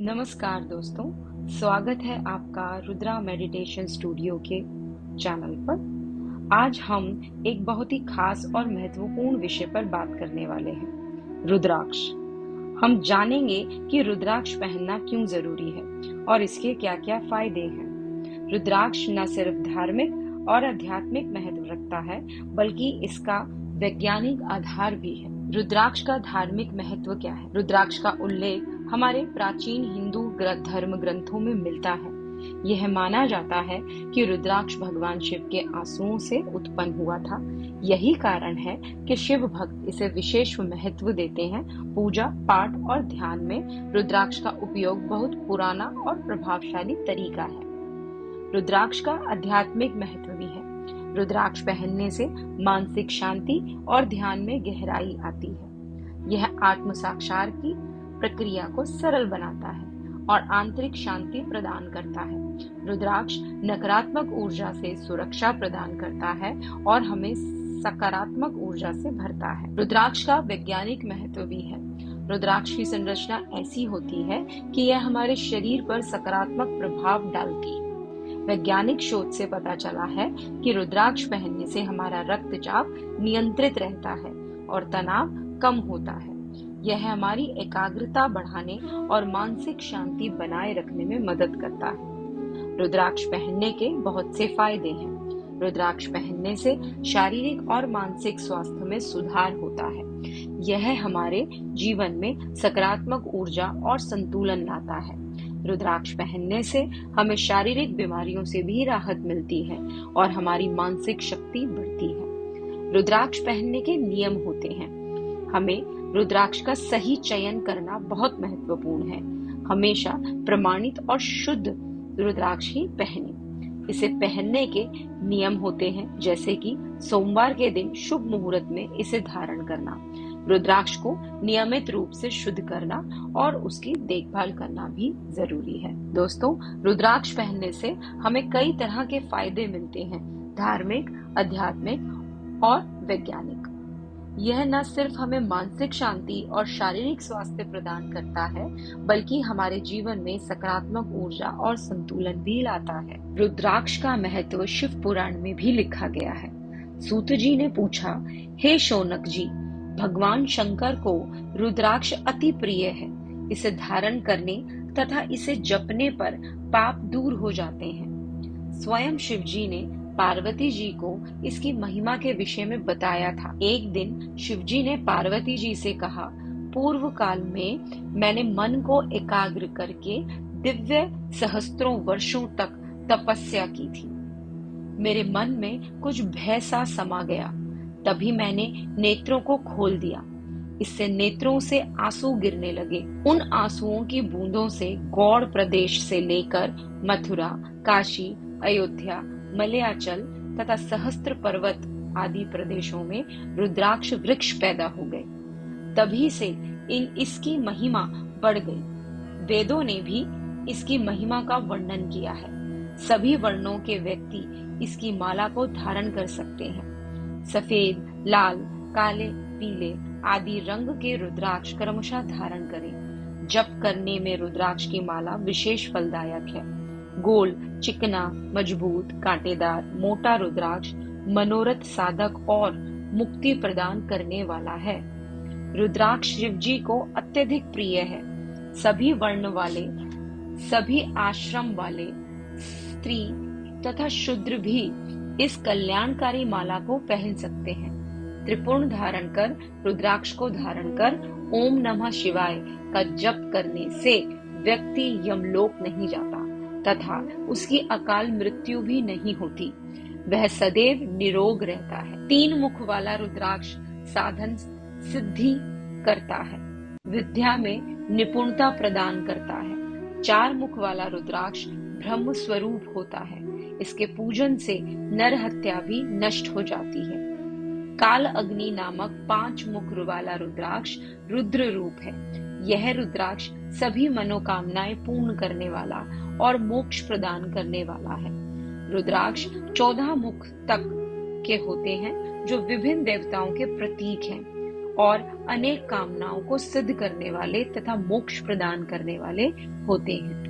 नमस्कार दोस्तों, स्वागत है आपका रुद्रा मेडिटेशन स्टूडियो के चैनल पर। आज हम एक बहुत ही खास और महत्वपूर्ण विषय पर बात करने वाले हैं, रुद्राक्ष। हम जानेंगे कि रुद्राक्ष पहनना क्यों जरूरी है और इसके क्या-क्या फायदे हैं। रुद्राक्ष न सिर्फ धार्मिक और आध्यात्मिक महत्व रखता है, बल्कि इसका वैज्ञानिक आधार भी है। रुद्राक्ष का धार्मिक महत्व क्या है? रुद्राक्ष का उल्लेख हमारे प्राचीन हिंदू धर्म ग्रंथों में मिलता है। यह माना जाता है कि रुद्राक्ष भगवान शिव के आंसुओं से उत्पन्न हुआ था। यही कारण है कि शिव भक्त इसे विशेष महत्व देते हैं। पूजा पाठ और ध्यान में रुद्राक्ष का उपयोग बहुत पुराना और प्रभावशाली तरीका है। रुद्राक्ष का आध्यात्मिक महत्व भी है। रुद्राक्ष पहनने से मानसिक शांति और ध्यान में गहराई आती है। यह आत्म साक्षात्कार की प्रक्रिया को सरल बनाता है और आंतरिक शांति प्रदान करता है। रुद्राक्ष नकारात्मक ऊर्जा से सुरक्षा प्रदान करता है और हमें सकारात्मक ऊर्जा से भरता है। रुद्राक्ष का वैज्ञानिक महत्व भी है। रुद्राक्ष की संरचना ऐसी होती है कि यह हमारे शरीर पर सकारात्मक प्रभाव डालती है। वैज्ञानिक शोध से पता चला है कि रुद्राक्ष पहनने से हमारा रक्तचाप नियंत्रित रहता है और तनाव कम होता है। यह हमारी एकाग्रता बढ़ाने और मानसिक शांति बनाए रखने में मदद करता है। रुद्राक्ष पहनने के बहुत से फायदे हैं। रुद्राक्ष पहनने से शारीरिक और मानसिक स्वास्थ्य में सुधार होता है। यह हमारे जीवन में सकारात्मक ऊर्जा और संतुलन लाता है। रुद्राक्ष पहनने से हमें शारीरिक बीमारियों से भी राहत मिलती है और हमारी मानसिक शक्ति बढ़ती है। रुद्राक्ष पहनने के नियम होते हैं। हमें रुद्राक्ष का सही चयन करना बहुत महत्वपूर्ण है। हमेशा प्रमाणित और शुद्ध रुद्राक्ष ही पहने। इसे पहनने के नियम होते हैं, जैसे कि सोमवार के दिन शुभ मुहूर्त में इसे धारण करना, रुद्राक्ष को नियमित रूप से शुद्ध करना और उसकी देखभाल करना भी जरूरी है। दोस्तों, रुद्राक्ष पहनने से हमें कई तरह के फायदे मिलते हैं, धार्मिक, आध्यात्मिक और वैज्ञानिक। यह न सिर्फ हमें मानसिक शांति और शारीरिक स्वास्थ्य प्रदान करता है, बल्कि हमारे जीवन में सकारात्मक ऊर्जा और संतुलन भी लाता है। रुद्राक्ष का महत्व शिव पुराण में भी लिखा गया है। सूत जी ने पूछा, हे शौनक जी, भगवान शंकर को रुद्राक्ष अति प्रिय है। इसे धारण करने तथा इसे जपने पर पाप दूर हो जाते हैं। स्वयं शिव जी ने पार्वती जी को इसकी महिमा के विषय में बताया था। एक दिन शिव जी ने पार्वती जी से कहा, पूर्व काल में मैंने मन को एकाग्र करके दिव्य सहस्त्रों वर्षों तक तपस्या की थी। मेरे मन में कुछ भय सा समा गया। तभी मैंने नेत्रों को खोल दिया। इससे नेत्रों से आंसू गिरने लगे। उन आंसुओं की बूंदों से गौड़ प्रदेश से लेकर मथुरा, काशी, अयोध्या, मलयाचल तथा सहस्त्र पर्वत आदि प्रदेशों में रुद्राक्ष वृक्ष पैदा हो गए। तभी से इसकी महिमा बढ़ गई। वेदों ने भी इसकी महिमा का वर्णन किया है। सभी वर्णों के व्यक्ति इसकी माला को धारण कर सकते हैं। सफेद, लाल, काले, पीले आदि रंग के रुद्राक्ष क्रमशः धारण करें। जप करने में रुद्राक्ष की माला विशेष फलदायक है। गोल, चिकना, मजबूत, कांटेदार, मोटा रुद्राक्ष मनोरथ साधक और मुक्ति प्रदान करने वाला है। रुद्राक्ष शिव जी को अत्यधिक प्रिय है। सभी वर्ण वाले, सभी आश्रम वाले, स्त्री तथा शूद्र भी इस कल्याणकारी माला को पहन सकते हैं। त्रिपुर्ण धारण कर रुद्राक्ष को धारण कर ओम नमः शिवाय का जप करने से व्यक्ति यमलोक नहीं जाता तथा उसकी अकाल मृत्यु भी नहीं होती। वह सदैव निरोग रहता है। 3 मुख वाला रुद्राक्ष साधन सिद्धि करता है, विद्या में निपुणता प्रदान करता है। 4 मुख वाला रुद्राक्ष ब्रह्म स्वरूप होता है। इसके पूजन से नर हत्या भी नष्ट हो जाती है। काल अग्नि नामक 5 मुख वाला रुद्राक्ष रुद्र रूप है। यह रुद्राक्ष सभी मनोकामनाएं पूर्ण करने वाला और मोक्ष प्रदान करने वाला है। रुद्राक्ष 14 मुख तक के होते हैं, जो विभिन्न देवताओं के प्रतीक हैं और अनेक कामनाओं को सिद्ध करने वाले तथा मोक्ष प्रदान करने वाले होते हैं।